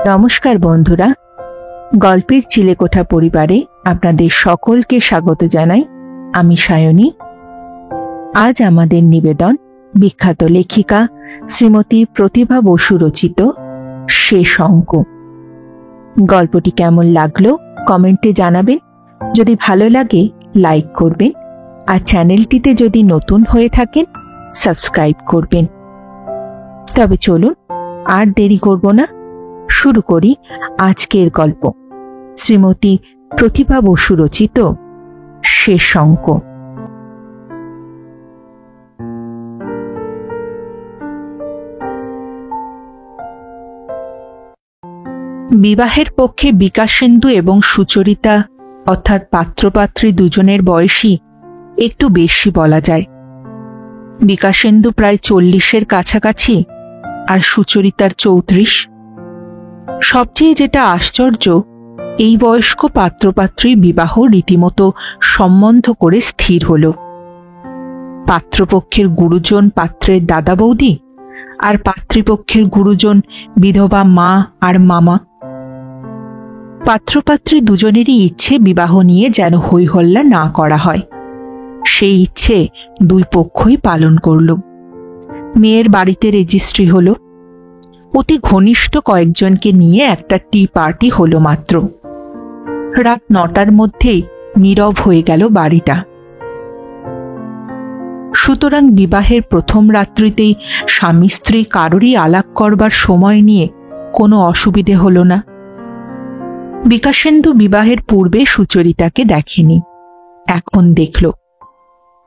নমস্কার বন্ধুরা, গল্পের চিলেকোঠা পরিবারে আপনাদের সকলকে স্বাগত জানাই। আমি সায়নী। আজ আমাদের নিবেদন বিখ্যাত লেখিকা শ্রীমতী প্রতিভা বসু রচিত শেষ অঙ্ক। গল্পটি কেমন লাগলো কমেন্টে জানাবেন। যদি ভালো লাগে লাইক করবেন, আর চ্যানেলটিতে যদি নতুন হয়ে থাকেন সাবস্ক্রাইব করবেন। তবে চলুন আর দেরি করব না, শুরু করি আজকের গল্প, শ্রীমতী প্রতিভা বসু রচিত শেষ অঙ্ক। বিবাহের পক্ষে বিকাশেন্দু এবং সুচরিতা অর্থাৎ পাত্রপাত্রী দুজনের বয়সই একটু বেশি বলা যায়। বিকাশেন্দু প্রায় 40-এর কাছাকাছি আর সুচরিতার 34। সবচেয়ে যেটা আশ্চর্য, এই বয়স্ক পাত্রপাত্রীর বিবাহ রীতিমতো সম্বন্ধ করে স্থির হল। পাত্রপক্ষের গুরুজন পাত্রের দাদা বৌদি, আর পাত্রীপক্ষের গুরুজন বিধবা মা আর মামা। পাত্রপাত্রী দুজনেরই ইচ্ছে বিবাহ নিয়ে যেন হইহল্লা না করা হয়। সেই ইচ্ছে দুই পক্ষই পালন করল। মেয়ের বাড়িতে রেজিস্ট্রি হলো। অতি ঘনিষ্ঠ কয়েকজনকে নিয়ে একটা টি পার্টি হলো মাত্র। রাত 9টার মধ্যেই নীরব হয়ে গেল বাড়িটা। সুতরাং বিবাহের প্রথম রাত্রিতেই স্বামী স্ত্রী কারোরই আলাপ করবার সময় নিয়ে কোনো অসুবিধে হলো না। বিকাশেন্দু বিবাহের পূর্বে সুচরিতাকে দেখেনি, এখন দেখল।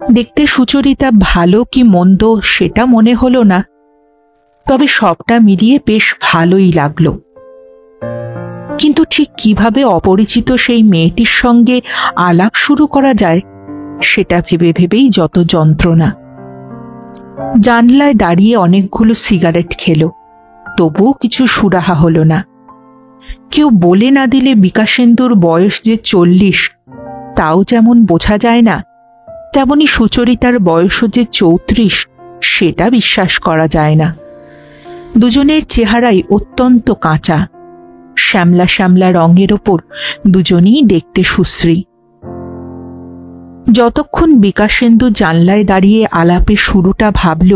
দেখতে সুচরিতা ভালো কি মন্দ সেটা মনে হলো না, তবে সবটা মিলিয়ে বেশ ভালোই লাগলো। কিন্তু ঠিক কিভাবে অপরিচিত সেই মেয়েটির সঙ্গে আলাপ শুরু করা যায় সেটা ভেবে ভেবেই যত যন্ত্রণা। জানলায় দাঁড়িয়ে অনেকগুলো সিগারেট খেল, তবুও কিছু সুরাহা হলো না। কেউ বলে না দিলে বিকাশেন্দুর বয়স যে 40 তাও যেমন বোঝা যায় না, তেমনি সুচরিতার বয়সও যে 34 সেটা বিশ্বাস করা যায় না। দুজনের চেহারাই অত্যন্ত কাঁচা, শ্যামলা শ্যামলা রঙের ওপর দুজনেই দেখতে সুশ্রী। যতক্ষণ বিকাশেন্দু জানলায় দাঁড়িয়ে আলাপের শুরুটা ভাবল,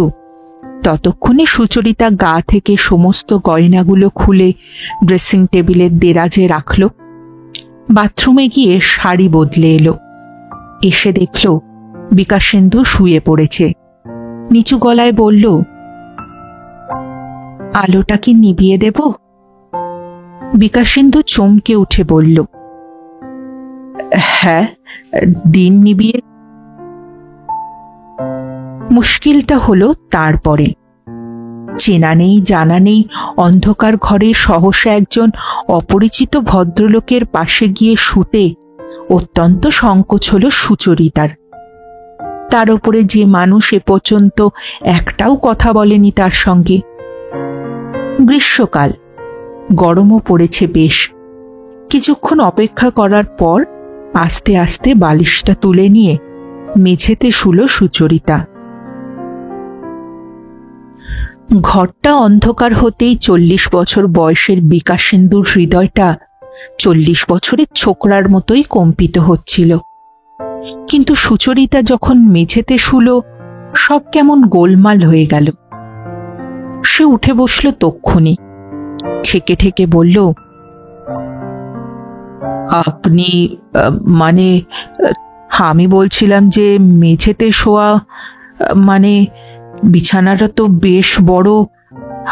ততক্ষণে সুচরিতা গা থেকে সমস্ত গয়নাগুলো খুলে ড্রেসিং টেবিলের দেরাজে রাখল। বাথরুমে গিয়ে শাড়ি বদলে এলো। এসে দেখল বিকাশেন্দু শুয়ে পড়েছে। নিচু গলায় বলল, আলোটা কি নিভিয়ে দেব? বিকাশেন্দু চমকে উঠে বলল, হ্যাঁ, দিন নিভিয়ে। মুশকিলটা হলো তারপরে। চেনা নেই জানা নেই অন্ধকার ঘরে সহসা একজন অপরিচিত ভদ্রলোকের পাশে গিয়ে শুতে অত্যন্ত সংকোচ হল সুচরিতার। তার উপরে যে মানুষ এ পর্যন্ত একটাও কথা বলেনি তার সঙ্গে। গ্রীষ্মকাল, গরমও পড়েছে বেশ। কিছুক্ষণ অপেক্ষা করার পর আস্তে আস্তে বালিশটা তুলে নিয়ে মেঝেতে শুল সুচরিতা। ঘরটা অন্ধকার হতেই 40 বছর বয়সের বিকাশেন্দুর হৃদয়টা 40 বছরের ছোকরার মতোই কম্পিত হচ্ছিল। কিন্তু সুচরিতা যখন মেঝেতে শুল, সব কেমন গোলমাল হয়ে গেল। সে উঠে বসল তক্ষুনি, ঠেকে ঠেকে বলল, আপনি মানে আমি বলছিলাম যে মেঝেতে শোয়া মানে বিছানাটা তো বেশ বড়,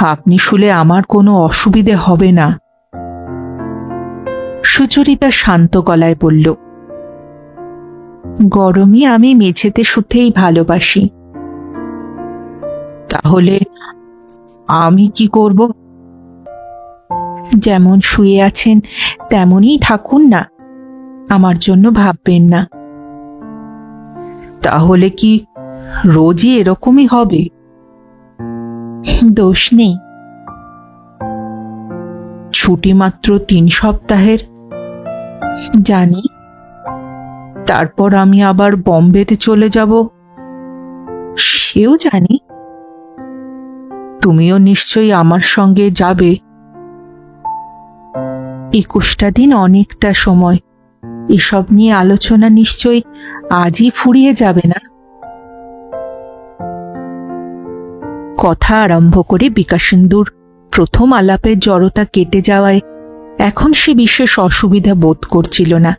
আপনি শুলে আমার কোনো অসুবিধে হবে না। সুচরিতা শান্ত গলায় বলল, গরমে আমি মেঝেতে শুতেই ভালোবাসি। তাহলে আমি কি করব? যেমন শুয়ে আছেন তেমনই থাকুন না, আমার জন্য ভাববেন না। তাহলে কি রোজই এরকমই হবে? দোষ নেই। ছুটি মাত্র 3 সপ্তাহের। জানি, তারপর আমি আবার বম্বেতে চলে যাব। সেও জানি। তুমিও নিশ্চয়ই আমার সঙ্গে যাবে। 21টা দিন অনেকটা সময়, এসব নিয়ে আলোচনা নিশ্চয়ই আজই ফুরিয়ে যাবে না। কথা আরম্ভ করে বিকাশেন্দুর প্রথম আলাপের জড়তা কেটে যাওয়ায় এখন সে বিশেষ অসুবিধা বোধ করছিল না,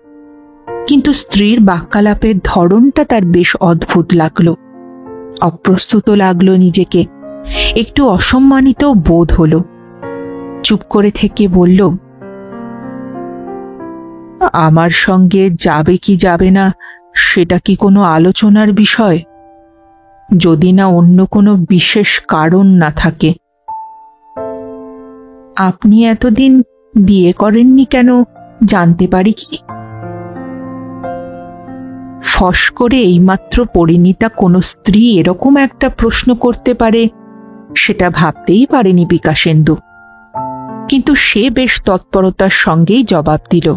কিন্তু স্ত্রীর বাক্যালাপের ধরনটা তার বেশ অদ্ভুত লাগলো। অপ্রস্তুত লাগলো নিজেকে, একটু অসম্মানিত বোধ হলো। চুপ করে থেকে বলল, আমার সঙ্গে যাবে কি যাবে না সেটা কি কোনো আলোচনার বিষয়? যদি না অন্য কোনো বিশেষ কারণ না থাকে। আপনি এতদিন বিয়ে করেননি কেন জানতে পারি কি? ফস করে এইমাত্র পরিণীতা কোনো স্ত্রী এরকম একটা প্রশ্ন করতে পারে সেটা ভাবতেই পারেনি বিকাশেন্দু, কিন্তু সে বেশ তৎপরতার সঙ্গেই জবাব দিল,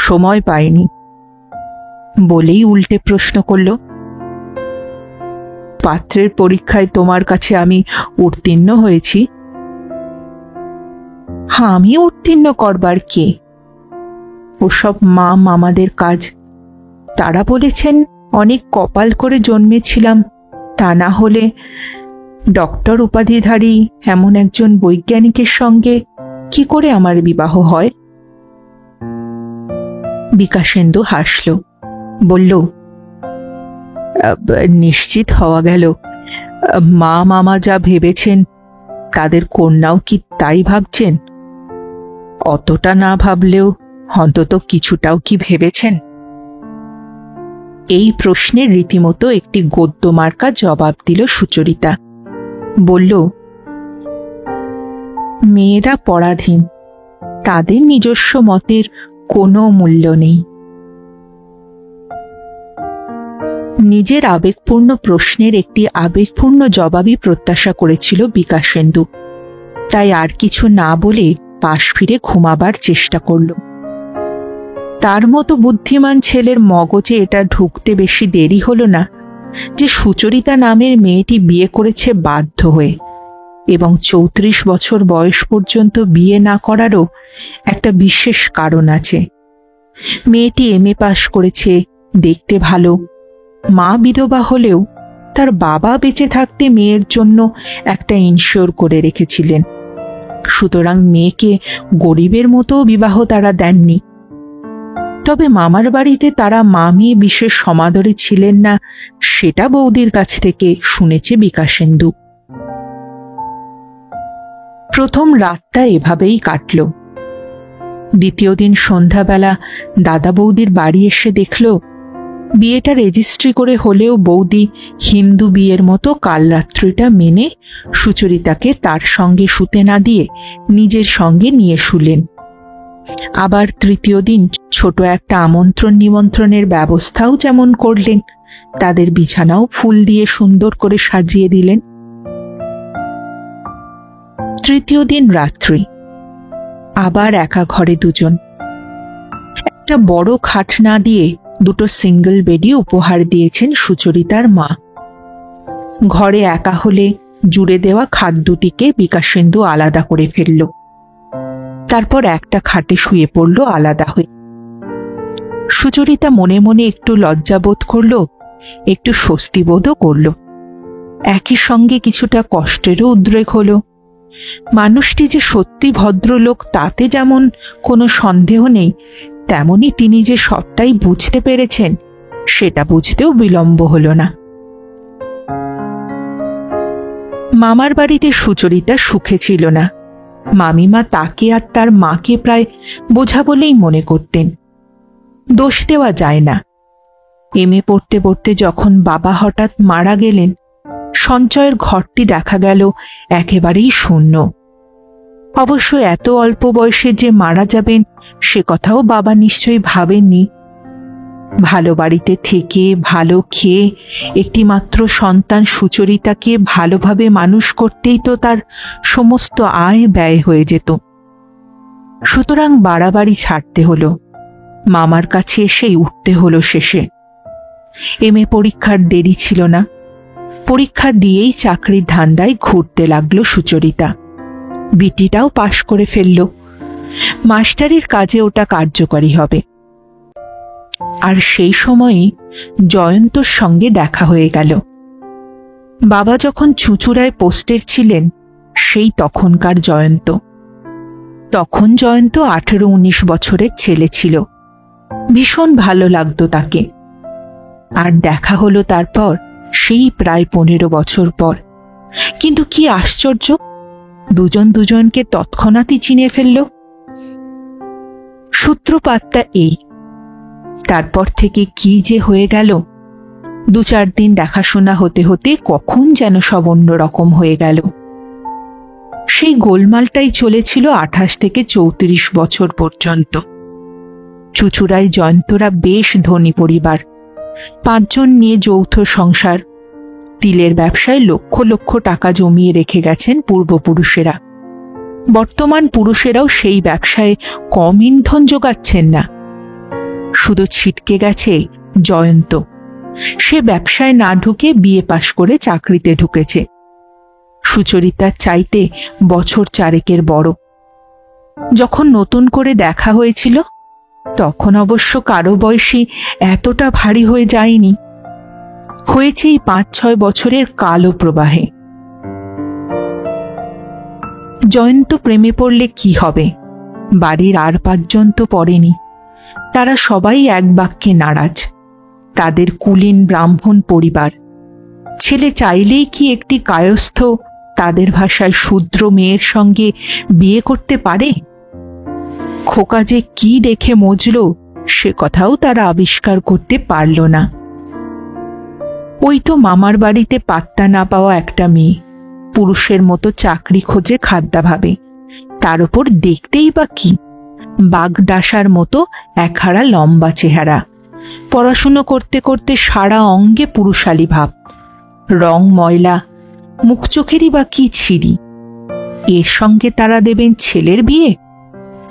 সময় পায়নি। বলেই উল্টে প্রশ্ন করল, পাত্রের পরীক্ষায় তোমার কাছে আমি উত্তীর্ণ হয়েছি? আমি উত্তীর্ণ করবার কে? ওসব মা মামাদের কাজ। তারা বলেছেন অনেক কপাল করে জন্মেছিলাম, তা না হলে ডক্টর উপাধিধারী এমন একজন বৈজ্ঞানিকের সঙ্গে কি করে আমার বিবাহ হয়? বিকাশেন্দু হাসল, বলল, নিশ্চিত হওয়া গেল মা মামা যা ভেবেছেন তাদের কন্যাও কি তাই ভাবছেন? অতটা না ভাবলেও অন্তত কিছুটাও কি ভেবেছেন? এই প্রশ্নের রীতিমতো একটি গদ্যমার্কা জবাব দিল সুচরিতা। বলল, মেয়েরা পরাধীন, তাদের নিজস্ব মতের কোনো মূল্য নেই। নিজের আবেগপূর্ণ প্রশ্নের একটি আবেগপূর্ণ জবাবই প্রত্যাশা করেছিল বিকাশেন্দু, তাই আর কিছু না বলে পাশ ফিরে ঘুমাবার চেষ্টা করল। তার মতো বুদ্ধিমান ছেলের মগজে এটা ঢুকতে বেশি দেরি হলো না যে সুচরিতা নামের মেয়েটি বিয়ে করেছে বাধ্য হয়ে, এবং 34 বছর বয়স পর্যন্ত বিয়ে না করারও একটা বিশেষ কারণ আছে। মেয়েটি MA পাশ করেছে, দেখতে ভালো, মা বিধবা হলেও তার বাবা বেঁচে থাকতে মেয়ের জন্য একটা ইনশিওর করে রেখেছিলেন। সুতরাং মেয়েকে গরিবের মতো বিবাহ তারা দেননি। তবে মামার বাড়িতে তারা মা মেয়ে বিশেষ সমাদরে ছিলেন না, সেটা বৌদির কাছ থেকে শুনেছে বিকাশেন্দু। প্রথম রাতটা এভাবেই কাটল। দ্বিতীয় দিন সন্ধ্যাবেলা দাদা বৌদির বাড়ি এসে দেখল বিয়েটা রেজিস্ট্রি করে হলেও বৌদি হিন্দু বিয়ের মতো কাল রাত্রিটা মেনে সুচরিতাকে তার সঙ্গে শুতে না দিয়ে নিজের সঙ্গে নিয়ে শুলেন। আবার তৃতীয় দিন ছোট একটা আমন্ত্রণ নিমন্ত্রণের ব্যবস্থাও যেমন করলেন, তাদের বিছানাও ফুল দিয়ে সুন্দর করে সাজিয়ে দিলেন। তৃতীয় দিন রাত্রি আবার একা ঘরে দুজন। একটা বড় খাট না দিয়ে দুটো সিঙ্গল বেডই উপহার দিয়েছেন সুচরিতার মা। ঘরে একা হলে জুড়ে দেওয়া খাট দুটিকে বিকাশেন্দু আলাদা করে ফেলল। তারপর একটা খাটে শুয়ে পড়ল আলাদা হয়ে। সুচরিতা মনে মনে একটু লজ্জাবোধ করল, একটু স্বস্তিবোধও করল, একই সঙ্গে কিছুটা কষ্টেরও উদ্রেক হল। মানুষটি যে সত্যি ভদ্রলোক তাতে যেমন কোনো সন্দেহ নেই, তেমনি তিনি যে সবটাই বুঝতে পেরেছেন সেটা বুঝতেও বিলম্ব হল না। মামার বাড়িতে সুচরিতা সুখে ছিল না। মামিমা তাকে আর তার মাকে প্রায় বোঝা বলেই মনে করতেন। দোষ দেওয়া যায় না। MA পড়তে পড়তে যখন বাবা হঠাৎ মারা গেলেন, সঞ্চয়ের ঘরটি দেখা গেল একেবারেই শূন্য। অবশ্য এত অল্প বয়সে যে মারা যাবেন সে কথাও বাবা নিশ্চয়ই ভাবেননি। ভালো বাড়িতে থেকে ভালো খেয়ে একটি মাত্র সন্তান সুচরিতাকে ভালোভাবে মানুষ করতেই তো তার সমস্ত আয় ব্যয় হয়ে যেত। সুতরাং বাড়াবাড়ি ছাড়তে হলো, মামার কাছে এসেই উঠতে হলো শেষে। MA পরীক্ষার দেরি ছিল না। পরীক্ষা দিয়েই চাকরির ধান্দায় ঘুরতে লাগলো সুচরিতা। বিটিটাও পাশ করে ফেলল। মাস্টারির কাজে ওটা কার্যকরী হবে। আর সেই সময়ই জয়ন্তর সঙ্গে দেখা হয়ে গেল। বাবা যখন চুঁচুড়ায় পোস্টের ছিলেন, সেই তখনকার জয়ন্ত। তখন জয়ন্ত 18-19 বছরের ছেলে ছিল। ভীষণ ভালো লাগতো তাকে। আর দেখা হলো তারপর সেই প্রায় 15 বছর পর। কিন্তু কি আশ্চর্য, দুজন দুজনকে তৎক্ষণাৎই চিনে ফেলল। সূত্রপাতটা এই। তারপর থেকে কি যে হয়ে গেল, 2-4 দিন দেখাশোনা হতে হতে কখন যেন সব অন্যরকম হয়ে গেল। সেই গোলমালটাই চলেছিল 28 থেকে 34 বছর পর্যন্ত। চুঁচুড়ায় জয়ন্তরা বেশ ধনী পরিবার। 5 জন নিয়ে যৌথ সংসার। তিলের ব্যবসায় লক্ষ লক্ষ টাকা জমিয়ে রেখে গেছেন পূর্বপুরুষেরা। বর্তমান পুরুষেরাও সেই ব্যবসায় কম ইন্ধন যোগাচ্ছেন না। শুধু ছিটকে গেছে জয়ন্ত। সে ব্যবসায় না ঢুকে বিএ পাশ করে চাকরিতে ঢুকেছে। সুচরিতার চাইতে বছর 4 বড়। যখন নতুন করে দেখা হয়েছিল, তখন অবশ্য কারো বয়সী এতটা ভারী হয়ে যায়নি। হয়েছে এই 5-6 বছরের কালো প্রবাহে। জয়ন্ত প্রেমে পড়লে কি হবে? বাড়ির আর 5 জন তো পড়েনি। তারা সবাই এক বাক্যে নারাজ। তাদের কুলীন ব্রাহ্মণ পরিবার। ছেলে চাইলেই কি একটি কায়স্থ, তাদের ভাষায় শূদ্র মেয়ের সঙ্গে বিয়ে করতে পারে? খোকা যে কি দেখে মজল, সে কথাও তারা আবিষ্কার করতে পারল না। ওই তো মামার বাড়িতে পাত্তা না পাওয়া একটা মেয়ে, পুরুষের মতো চাকরি খোঁজে খাদ্যাভাবে। তার উপর দেখতেই বা কি, বাগডাসার মতো একহারা লম্বা চেহারা। পড়াশুনো করতে করতে সারা অঙ্গে পুরুষালী ভাব। রং ময়লা, মুখ চোখেরই বা কি ছিরি। এর সঙ্গে তারা দেবেন ছেলের বিয়ে?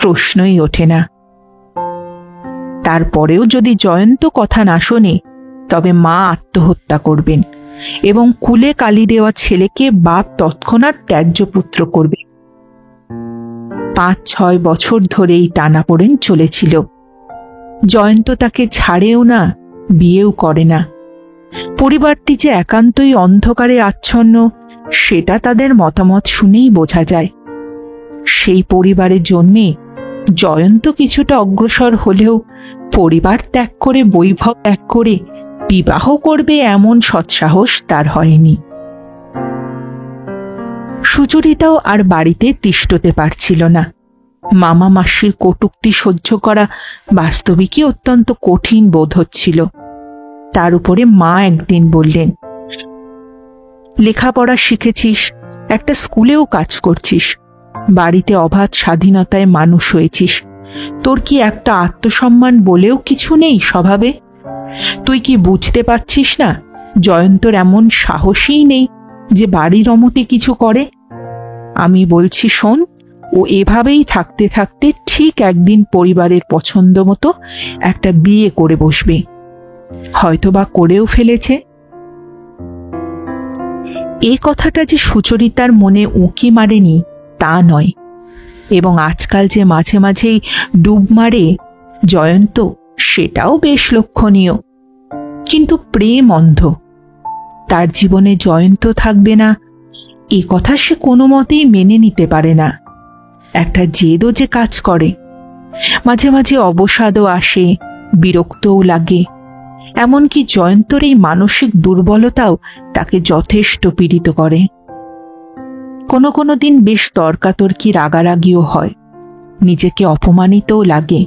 প্রশ্নই ওঠে না। তারপরেও যদি জয়ন্ত কথা না শোনে, তবে মা আত্মহত্যা করবেন এবং কুলে কালি দেওয়া ছেলেকে বাপ তৎক্ষণাৎ ত্যায্য পুত্র করবে। 5-6 বছর ধরেই টানাপোড়েন চলেছিল। জয়ন্ত তাকে ছাড়েও না, বিয়েও করে না। পরিবারটি যে একান্তই অন্ধকারে আচ্ছন্ন, সেটা তাদের মতামত শুনেই বোঝা যায়। সেই পরিবারের জন্যে জয়ন্ত কিছুটা অগ্রসর হলেও পরিবার ত্যাগ করে, বৈভব ত্যাগ করে বিবাহ করবে এমন সৎসাহস তার হয়নি। সুচরিতাও আর বাড়িতে তিষ্ঠতে পারছিল না। মামা মাসির কটূক্তি সহ্য করা বাস্তবিকই অত্যন্ত কঠিন বোধ হচ্ছিল। তার উপরে মা একদিন বললেন, লেখাপড়া শিখেছিস, একটা স্কুলেও কাজ করছিস, বাড়িতে অবাধ স্বাধীনতায় মানুষ হয়েছিস, তোর কি একটা আত্মসম্মান বলেও কিছু নেই স্বভাবে? তুই কি বুঝতে পারছিস না জয়ন্তর এমন সাহসই নেই যে বাড়ির অমতে কিছু করে? আমি বলছি শোন, ও এভাবেই থাকতে থাকতে ঠিক একদিন পরিবারের পছন্দ মতো একটা বিয়ে করে বসবে। হয়তোবা করেও ফেলেছে। এই কথাটা যে সুচরিতার মনে উঁকি মারেনি তা নয়, এবং আজকাল যে মাঝে মাঝেই ডুব মারে জয়ন্ত, সেটাও বেশ লক্ষণীয়। কিন্তু প্রেম অন্ধ। তার জীবনে জয়ন্ত থাকবে না, এ কথা সে কোনো মতেই মেনে নিতে পারে না। একটা জেদও যে কাজ করে। মাঝে মাঝে অবসাদও আসে, বিরক্তও লাগে। এমনকি জয়ন্তর এই মানসিক দুর্বলতাও তাকে যথেষ্ট পীড়িত করে। কোনো কোনো দিন বেশ তর্কাতর্কি, রাগারাগিও হয়। নিজেকে অপমানিতও লাগে।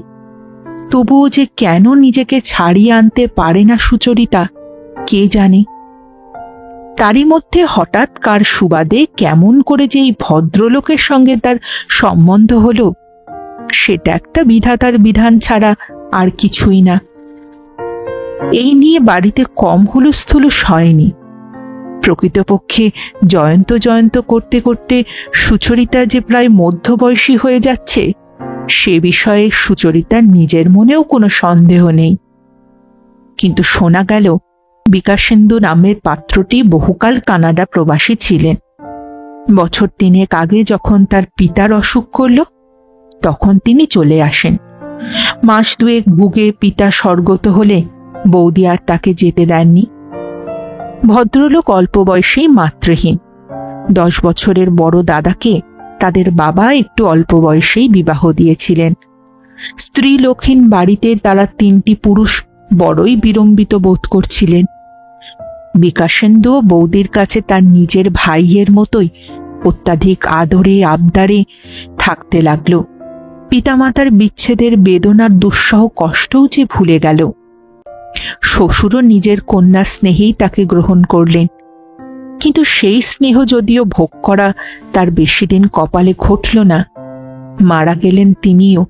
তবুও যে কেন নিজেকে ছাড়িয়ে আনতে পারে না সুচরিতা, কে জানে। তারই মধ্যে হঠাৎ কার সুবাদে কেমন করে যে এই ভদ্রলোকের সঙ্গে তার সম্বন্ধ হলো, সেটা একটা বিধাতার বিধান ছাড়া আর কিছুই না। এই নিয়ে বাড়িতে কম হুলস্থুলুস হয়নি। প্রকৃতপক্ষে জয়ন্ত জয়ন্ত করতে করতে সুচরিতা যে প্রায় মধ্যবয়সী হয়ে যাচ্ছে, সে বিষয়ে সুচরিতার নিজের মনেও কোনো সন্দেহ নেই। কিন্তু শোনা গেল বিকাশেন্দু নামের পাত্রটি বহুকাল কানাডা প্রবাসী ছিলেন। বছর 3 আগে যখন তার পিতার অসুখ করল, তখন তিনি চলে আসেন। মাস 2 ভুগে পিতা স্বর্গত হলে বৌদি আর তাকে যেতে দেননি। ভদ্রলোক অল্প বয়সেই মাতৃহীন। 10 বছরের বড় দাদাকে তাদের বাবা একটু অল্প বয়সেই বিবাহ দিয়েছিলেন। স্ত্রী লোকহীন বাড়িতে তারা 3টি পুরুষ বড়ই বিড়ম্বিত বোধ করছিলেন। বিকাশেন্দু বৌদির কাছে তার নিজের ভাইয়ের মতোই অত্যাধিক আদরে আবদারে থাকতে লাগল। পিতামাতার বিচ্ছেদের বেদনার দুঃসহ কষ্টও যে ভুলে গেল। শ্বশুরও নিজের কন্যা স্নেহেই তাকে গ্রহণ করলেন, কিন্তু সেই স্নেহ যদিও ভোগ করা তার বেশি দিন কপালে ঘটল না। মারা গেলেন তিনিও।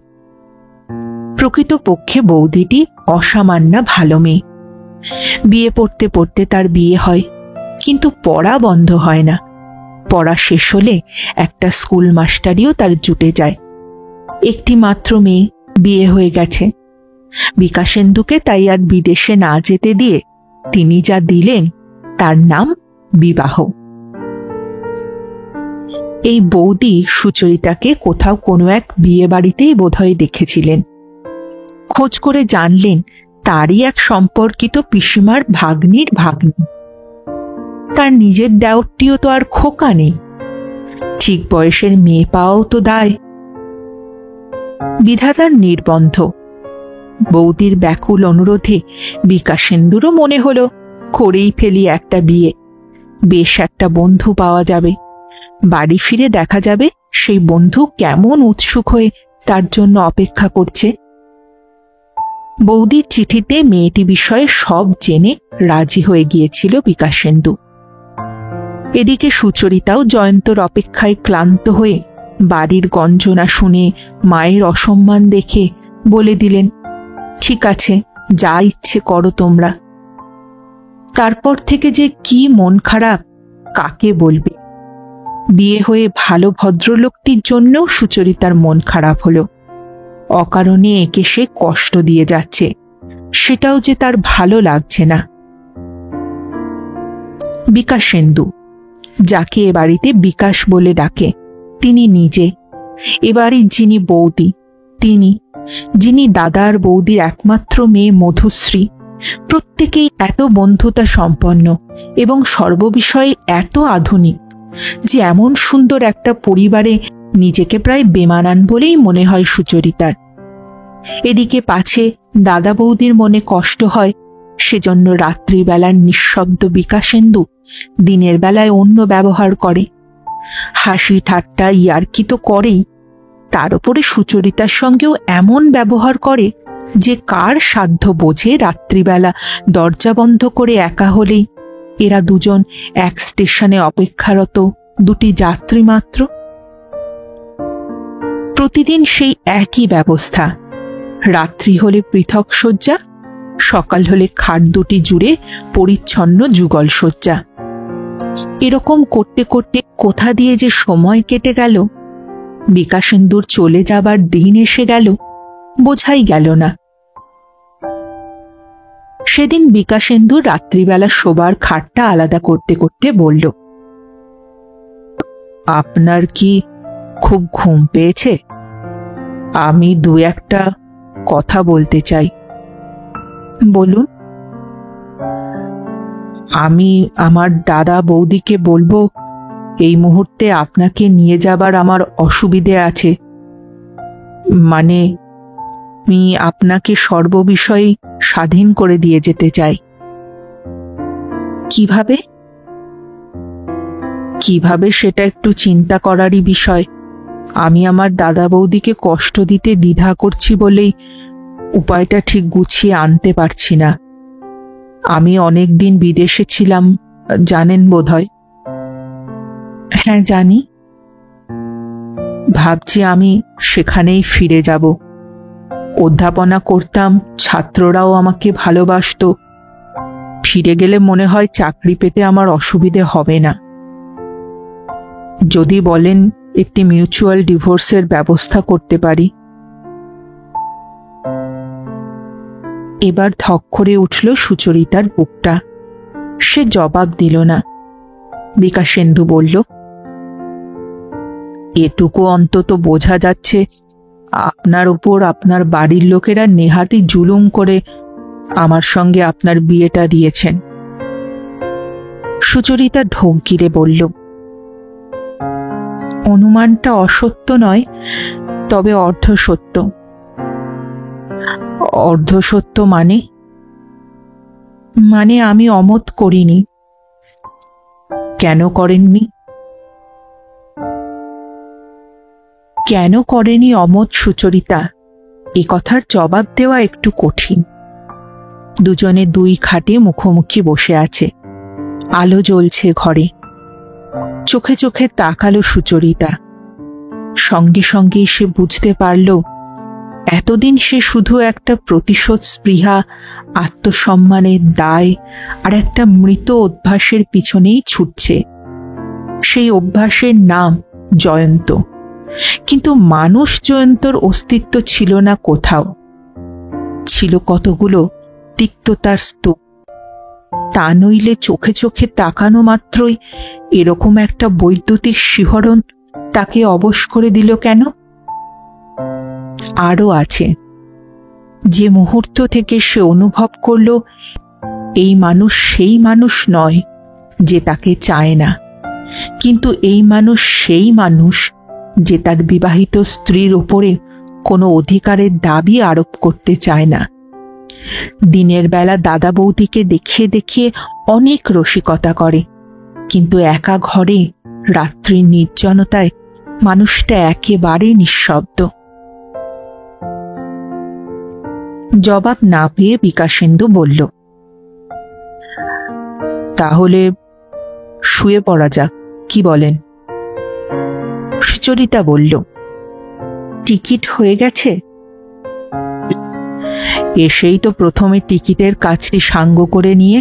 প্রকৃতপক্ষে বৌদিটি অসামান্য ভালো মেয়ে। বিয়ে পড়তে পড়তে তার বিয়ে হয়, কিন্তু পড়া বন্ধ হয় না। পড়া শেষ হলে একটা স্কুল মাস্টারিও তার জুটে যায়। একটি মাত্র মেয়ে, বিয়ে হয়ে গেছে। বিকাশেন্দুকে তাই আর বিদেশে না যেতে দিয়ে তিনি যা দিলেন তার নাম বিবাহ। এই বৌদি সুচরিতাকে কোথাও কোনো এক বিয়ে বাড়িতেই বোধহয় দেখেছিলেন। খোঁজ করে জানলেন তারই এক সম্পর্কিত পিসিমার ভাগ্নির ভাগ্নি। তার নিজের দেওরটিও তো আর খোকা নেই। ঠিক বয়সের মেয়ে পাওয়াও তো দায়। বিধাতার নির্বন্ধ। বৌদির ব্যাকুল অনুরোধে বিকাশেন্দুরও মনে হলো করেই ফেলি একটা বিয়ে। বেশ একটা বন্ধু পাওয়া যাবে। বাড়ি ফিরে দেখা যাবে সেই বন্ধু কেমন উৎসুক হয়ে তার জন্য অপেক্ষা করছে। বৌদির চিঠিতে মেয়েটি বিষয়ে সব জেনে রাজি হয়ে গিয়েছিল বিকাশেন্দু। এদিকে সুচরিতাও জয়ন্তর অপেক্ষায় ক্লান্ত হয়ে বাড়ির গঞ্জনা শুনে মায়ের অসম্মান দেখে বলে দিলেন, ঠিক আছে, যা ইচ্ছে করো তোমরা। তারপর থেকে যে কি মন খারাপ কাকে বলবে। বিয়ে হয়ে ভালো ভদ্রলোকটির জন্যও সুচরিতার মন খারাপ হলো। অকারণে একে সে কষ্ট দিয়ে যাচ্ছে, সেটাও যে তার ভালো লাগছে না। বিকাশেন্দু, যাকে এ বাড়িতে বিকাশ বলে ডাকে, তিনি নিজে। এবারই যিনি বৌদি, তিনি, যিনি দাদার বৌদির একমাত্র মেয়ে মধুশ্রী, প্রত্যেকেই এত বন্ধুতা সম্পন্ন এবং সর্ববিষয়ে এত আধুনিক যে এমন সুন্দর একটা পরিবারে নিজেকে প্রায় বেমানান বলেই মনে হয় সুচরিতার। এদিকে পাছে দাদা বৌদির মনে কষ্ট হয়, সেজন্য রাত্রিবেলার নিঃশব্দ বিকাশেন্দু দিনের বেলায় অন্য ব্যবহার করে। হাসি ঠাট্টা ইয়ার্কি তো করেই, তার উপরে সুচরিতার সঙ্গেও এমন ব্যবহার করে যে কার সাধ্য বোঝে রাত্রিবেলা দরজা বন্ধ করে একা হলেই এরা দুজন এক স্টেশনে অপেক্ষারত দুটি যাত্রী মাত্র। প্রতিদিন সেই একই ব্যবস্থা। রাত্রি হলে পৃথক শয্যা, সকাল হলে খাট দুটি জুড়ে পরিচ্ছন্ন যুগল শয্যা। এরকম করতে করতে কোথা দিয়ে যে সময় কেটে গেল, বিকাশেন্দুর চলে যাবার দিন এসে গেল, বোঝাই গেল না। সেদিন বিকাশেন্দু রাত্রিবেলা শোবার খাটটা আলাদা করতে করতে বলল, আপনার কি খুব ঘুম পেয়েছে? আমি 2-1টা কথা বলতে চাই। বলুন। আমি আমার দাদা বৌদিকে বলবো এই মুহূর্তে আপনাকে নিয়ে যাবার আমার অসুবিধে আছে। মানে আমি আপনাকে সর্ববিষয়ে স্বাধীন করে দিয়ে যেতে চাই। কিভাবে কিভাবে সেটা একটু চিন্তা করারই বিষয়। আমি আমার দাদা বৌদিকে কষ্ট দিতে দ্বিধা করছি বলেই উপায়টা ঠিক গুছিয়ে আনতে পারছি না। আমি অনেকদিন বিদেশে ছিলাম, জানেন বোধহয়। হ্যাঁ, জানি। ভাবছি আমি সেখানেই ফিরে যাব। অধ্যাপনা করতাম, ছাত্ররাও আমাকে ভালোবাসতো। ফিরে গেলে মনে হয় চাকরি পেতে আমার অসুবিধে হবে না। যদি বলেন একটি মিউচুয়াল ডিভোর্সের ব্যবস্থা করতে পারি। এবার ধক করে উঠল সুচরিতার বুকটা। সে জবাব দিল না। বিকাশেন্দু বলল, এটুকু অন্তত বোঝা যাচ্ছে আপনার উপর আপনার বাড়ির লোকেরা নেহাতি জুলুম করে আমার সঙ্গে আপনার বিয়েটা দিয়েছেন। সুচরিতা ঢোক গিলে বলল, অনুমানটা অসত্য নয়, তবে অর্ধসত্য। অর্ধসত্য মানে আমি অমত করিনি। কেন করেননি? কেন করেনি অমত সুচরিতা, এ কথার জবাব দেওয়া একটু কঠিন। দুজনে দুই খাটে মুখোমুখি বসে আছে, আলো জ্বলছে ঘরে। চোখে চোখে তাকালো সুচরিতা। সঙ্গে সঙ্গে সে বুঝতে পারল, এতদিন সে শুধু একটা প্রতিশোধ স্পৃহা, আত্মসম্মানের দায় আর একটা মৃত অভ্যাসের পিছনেই ছুটছে। সেই অভ্যাসের নাম জয়ন্ত, কিন্তু মানুষ জয়ন্তর অস্তিত্ব ছিল না কোথাও। ছিল কতগুলো তিক্ততার স্তূপ। তা নইলে চোখে চোখে তাকানো মাত্রই এরকম একটা বৈদ্যুতিক শিহরণ তাকে অবশ করে দিল কেন? আরও আছে, যে মুহূর্ত থেকে সে অনুভব করল এই মানুষ সেই মানুষ নয় যে তাকে চায় না, কিন্তু এই মানুষ সেই মানুষ যে তার বিবাহিত স্ত্রীর উপরে কোনো অধিকারের দাবি আরোপ করতে চায় না। দিনের বেলা দাদা বৌদিকে দেখিয়ে দেখিয়ে অনেক রসিকতা করে, কিন্তু একা ঘরে রাত্রির নির্জনতায় মানুষটা একেবারে নিঃশব্দ। জবাব না পেয়ে বিকাশেন্দু বলল, তাহলে শুয়ে পড়া যাক, কি বলেন? সুচরিতা বলল, টিকিট হয়ে গেছে? এসেই তো প্রথমে টিকিটের কাজটি সাঙ্গ করে নিয়ে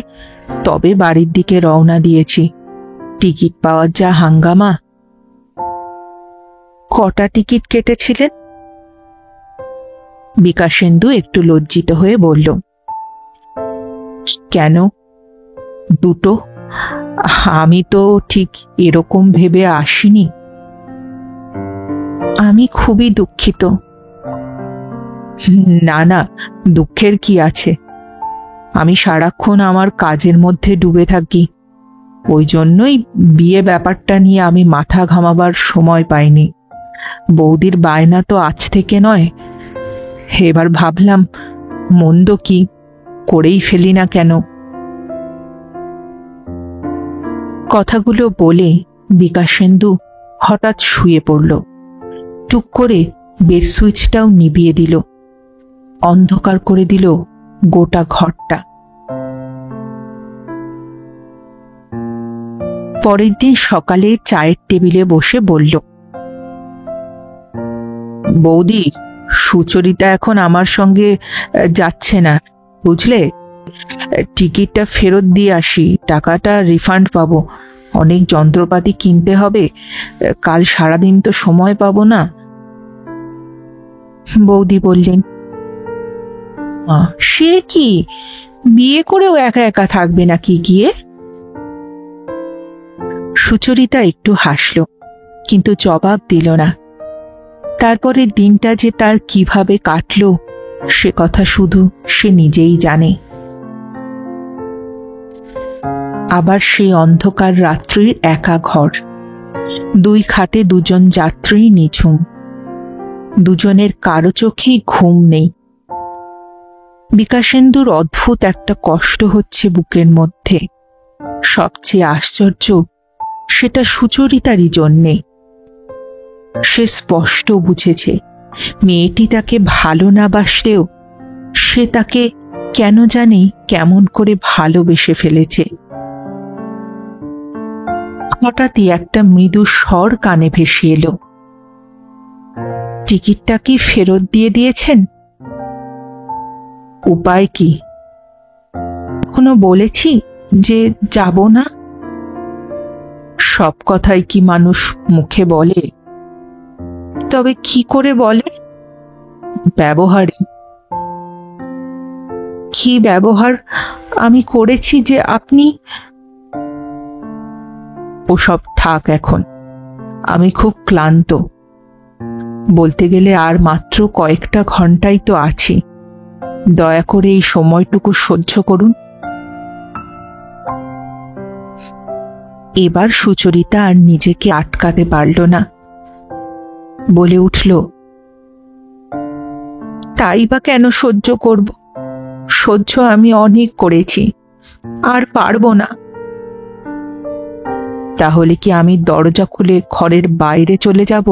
তবে বাড়ির দিকে রওনা দিয়েছি। টিকিট পাওয়ার যা হাঙ্গামা। কটা টিকিট কেটেছিলেন? বিকাশেন্দু একটু লজ্জিত হয়ে বলল, কেন, দুটো। আমি তো ঠিক এরকম ভেবে আসিনি। আমি খুবই দুঃখিত। না না, দুঃখের কি আছে? আমি সারাক্ষণ আমার কাজের মধ্যে ডুবে থাকি, ওই জন্যই বিয়ে ব্যাপারটা নিয়ে আমি মাথা ঘামাবার সময় পাইনি। বৌদির বায়না তো আজ থেকে নয়। এবার ভাবলাম মন্দ কি, করেই ফেলি না কেন। কথাগুলো বলে বিকাশেন্দু হঠাৎ শুয়ে পড়ল। টুক করে বেড সুইচটাও নিভিয়ে দিল। অন্ধকার করে দিল গোটা ঘরটা। পরের দিন সকালে চায়ের টেবিলে বসে বলল, বৌদি, সুচরিতা এখন আমার সঙ্গে যাচ্ছে না, বুঝলে। টিকিটটা ফেরত দিয়ে আসি, টাকাটা রিফান্ড পাবো। অনেক যন্ত্রপাতি কিনতে হবে, কাল সারাদিন তো সময় পাবো না। বৌদি বললেন, সে কি, বিয়ে করেও একা একা থাকবে নাকি গিয়ে? সুচরিতা একটু হাসল, কিন্তু জবাব দিল না। তারপরে দিনটা যে তার কিভাবে কাটল সে কথা শুধু সে নিজেই জানে। আবার সেই অন্ধকার রাত্রির একা ঘর, দুই খাটে দুজন যাত্রী নিঝুম, দুজনের কারো চোখেই ঘুম নেই। বিকাশেন্দুর অদ্ভুত একটা কষ্ট হচ্ছে বুকের মধ্যে। সবচেয়ে আশ্চর্য, সেটা সুচরিতারই জন্যে। সে স্পষ্ট বুঝেছে মেয়েটি তাকে ভালো না বাসলেও সে তাকে কেন জানি কেমন করে ভালোবেসে ফেলেছে। হঠাৎই একটা মৃদু স্বর কানে ভেসে এলো, টিকিটটা কি ফেরত দিয়ে দিয়েছেন? উপায় কি? কখনো বলেছি যে যাব না? সব কথাই কি মানুষ মুখে বলে? তবে কি করে বলে? ব্যবহারে। কি ব্যবহার আমি করেছি যে আপনি ওসব থাক এখন। আমি খুব ক্লান্ত। বলতে গেলে আর মাত্র কয়েকটা ঘন্টাই তো আছি। দয়া করে এই সময়টুকু সহ্য করুন। এবার সুচরিতা আর নিজেকে আটকাতে পারল না, বলে উঠল, তাই বা কেন সহ্য করব? সহ্য আমি অনেক করেছি, আর পারবো না। তাহলে কি আমি দরজা খুলে ঘরের বাইরে চলে যাব?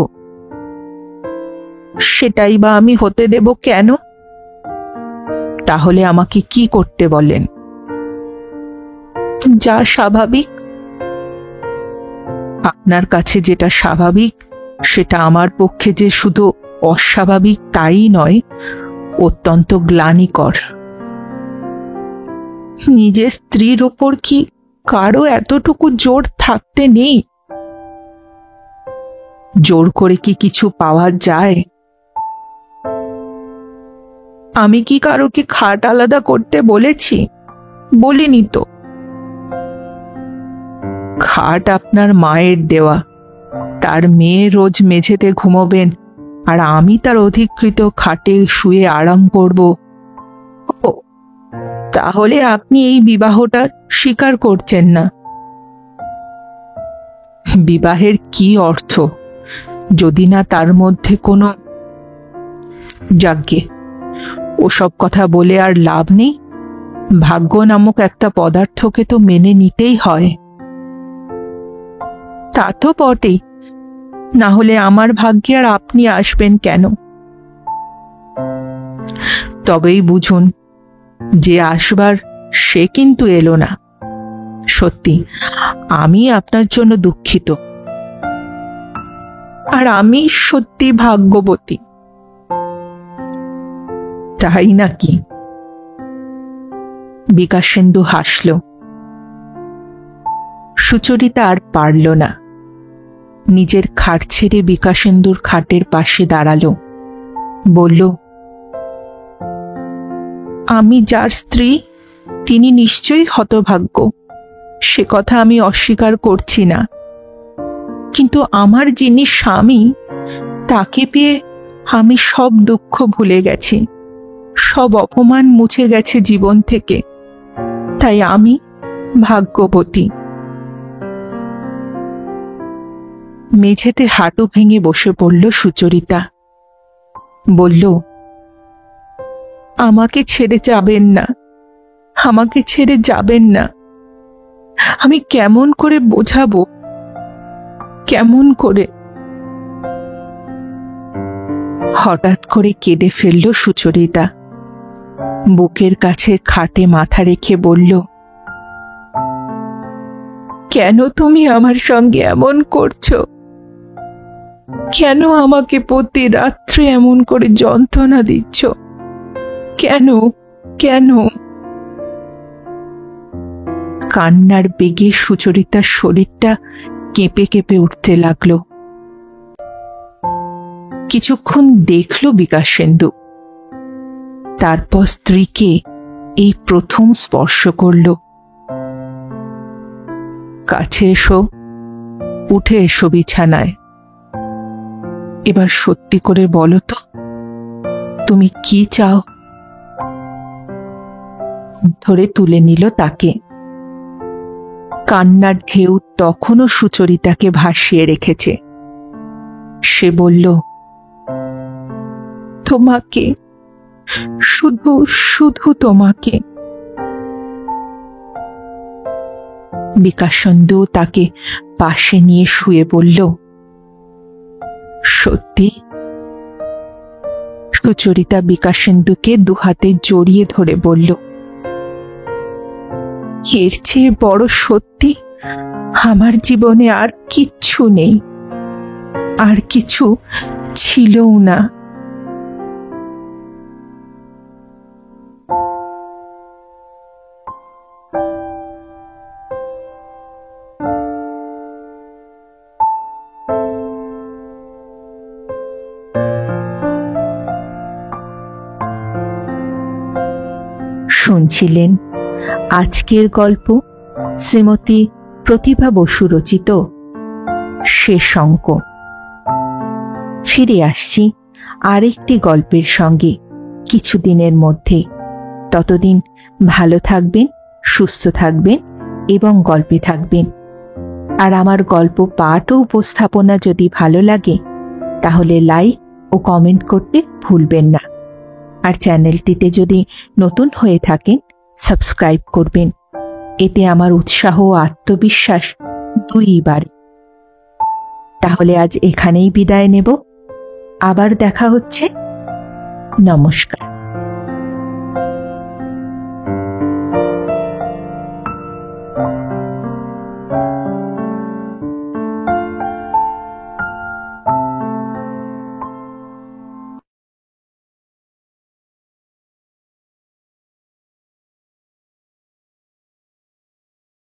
সেটাই বা আমি হতে দেব কেন? তাহলে আমাকে কি করতে বলেন? যা স্বাভাবিক। আপনার কাছে যেটা স্বাভাবিক সেটা আমার পক্ষে যে শুধু অস্বাভাবিক তাই নয়, অত্যন্ত গ্লানিকর। নিজের স্ত্রীর ওপর কি কারো এতটুকু জোর থাকতে নেই? জোর করে কি কিছু পাওয়া যায়? আমি কি কারোকে খাট আলাদা করতে বলেছি? বলিনি তো। খাট আপনার মায়ের দেওয়া। তার মেয়ে রোজ মেঝেতে ঘুমোবেন, আর আমি তার অধিকৃত খাটে শুয়ে আরাম করব। ও, তাহলে আপনি এই বিবাহটা স্বীকার করছেন না? বিবাহের কি অর্থ যদি না তার মধ্যে কোনো... যাজ্ঞে, ওসব কথা বলে আর লাভ নেই। ভাগ্য নামক একটা পদার্থকে তো মেনে নিতেই হয়। তা তো বটেই, না হলে আমার ভাগ্যে আর আপনি আসবেন কেন? তবেই বুঝুন, যে আসবার সে কিন্তু এলো না। সত্যি আমি আপনার জন্য দুঃখিত। আর আমি সত্যি ভাগ্যবতী। তাই নাকি? বিকাশেন্দু হাসল। সুচরিতা আর পারল না। নিজের খাট ছেড়ে বিকাশেন্দুর খাটের পাশে দাঁড়ালো, বলল, আমি যার স্ত্রী তিনি নিশ্চয়ই হতভাগ্য, সে কথা আমি অস্বীকার করছি না। কিন্তু আমার যিনি স্বামী, তাকে পেয়ে আমি সব দুঃখ ভুলে গেছি, সব অপমান মুছে গেছে জীবন থেকে। তাই আমি ভাগ্যবতী। মেঝেতে হাঁটু ভেঙে বসে পড়ল সুচরিতা। বলল, আমাকে ছেড়ে যাবেন না, আমাকে ছেড়ে যাবেন না। আমি কেমন করে বোঝাবো? কেমন করে? হঠাৎ করে কেঁদে ফেলল সুচরিতা। বুকের কাছে খাটে মাথা রেখে বলল, কেন তুমি আমার সঙ্গে এমন করছো? কেন আমাকে প্রতি রাত্রে এমন করে যন্ত্রণা দিচ্ছ? কেন কেন? কান্নার বেগে সুচরিতার শরীরটা কেঁপে কেঁপে উঠতে লাগলো। কিছুক্ষণ দেখল বিকাশেন্দু, তারপর স্ত্রীকে এই প্রথম স্পর্শ করল। কাছে এসো, উঠে এসো বিছানায়। এবার সত্যি করে বলো তো, তুমি কি চাও? ধরে তুলে নিল তাকে। কান্নার ঢেউ তখনও সুচরিতাকে ভাসিয়ে রেখেছে। সে বলল, তোমাকে, শুধু শুধু তোমাকে। বিকাশেন্দু তাকে পাশে নিয়ে শুয়ে বলল, সত্যি? সুচরিতা বিকাশেন্দুকে দুহাতে জড়িয়ে ধরে বলল, এর চেয়ে বড় সত্যি আমার জীবনে আর কিচ্ছু নেই, আর কিছু ছিলও না। শুনছিলেন আজকের গল্প শ্রীমতী প্রতিভা বসু রচিত শেষ অঙ্ক। ফিরে আসছি আরেকটি গল্পের সঙ্গে কিছুদিনের মধ্যে। ততদিন ভালো থাকবেন, সুস্থ থাকবেন এবং গল্পে থাকবেন। আর আমার গল্প পাঠ ও উপস্থাপনা যদি ভালো লাগে তাহলে লাইক ও কমেন্ট করতে ভুলবেন না। আর চ্যানেলটিতে যদি নতুন হয়ে থাকেন সাবস্ক্রাইব করবেন। এতে আমার উৎসাহ ও আত্মবিশ্বাস দুই বাড়ে। তাহলে আজ এখানেই বিদায় নেব। আবার দেখা হচ্ছে। নমস্কার।